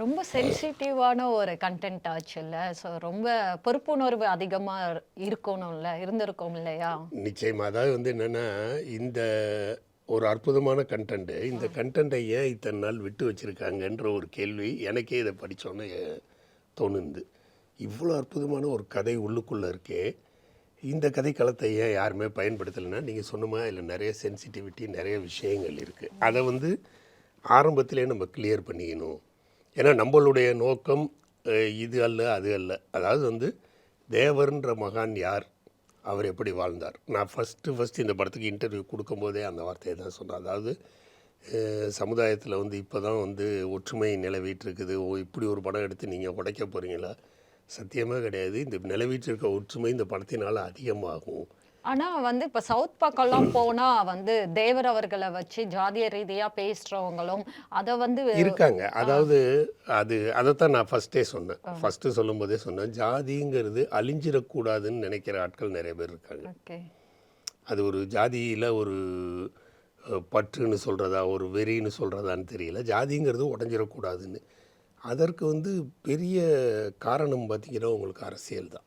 ரொம்ப சென்சிட்டிவான ஒரு கன்டென்ட் ஆச்சுல்ல. ஸோ ரொம்ப பொறுப்புணர்வு அதிகமா இருக்கணும்ல, இருந்திருக்கும் இல்லையா? நிச்சயமா. அதாவது என்னன்னா, இந்த ஒரு அற்புதமான கன்டென்ட். இந்த கன்டென்ட்டை ஏன் இத்தன நாள் விட்டு வச்சிருக்காங்கன்ற ஒரு கேள்வி எனக்கே இத படிச்சோனே தோணுது. இவ்வளோ அற்புதமான ஒரு கதை உள்ளுக்குள்ள இருக்கே, இந்த கதைக்களத்தை ஏன் யாருமே பயன்படுத்தலைன்னா, நீங்க சொன்ன மாரி அதில நெறைய சென்சிட்டிவிட்டி, நெறைய விஷயங்கள் இருக்கு. அத ஆரம்பத்திலே நம்ம கிளியர் பண்ணிக்கணும். ஏன்னா நம்மளுடைய நோக்கம் இது அல்ல, அது அல்ல. அதாவது தேவர்ன்ற மகான் யார்? அவர் எப்படி வாழ்ந்தார்? நான் ஃபஸ்ட்டு இந்த படத்துக்கு இன்டர்வியூ குடுக்கும்போதே அந்த வார்த்தைய தான் சொன்னேன். அதாவது சமுதாயத்தில இப்போ தான் ஒற்றுமை நிலவிட்டுருக்குது. ஓ! இப்படி ஒரு படம் எடுத்து நீங்க உடைக்க போறீங்களா? சத்தியமே கிடையாது. இந்த நிலவிட்டிருக்க ஒற்றுமை இந்த படத்தினால அதிகமாகும். ஆனா இப்ப சவுத் பக்கம்லாம் போனா தேவர் அவர்கள வச்சு ஜாதிய ரீதியா பேசுறவங்களும், அத இருக்காங்க. அதாவது அதத்தான் நான் ஃபஸ்ட்டே சொன்னேன். ஃபஸ்ட்டு சொல்லும்போதே சொன்னேன். ஜாதிங்கிறது அழிஞ்சிடக்கூடாதுன்னு நினைக்கிற ஆட்கள் நெறைய பேர் இருக்காங்க. ஓகே. அது ஒரு ஜாதியில ஒரு பற்றுன்னு சொல்றதா, ஒரு வெறின்னு சொல்றதான்னு தெரியல. ஜாதிங்கிறது உடைஞ்சிடக்கூடாதுன்னு. அதற்கு பெரிய காரணம் பார்த்தீங்கன்னா, உங்களுக்கு அரசியல் தான்.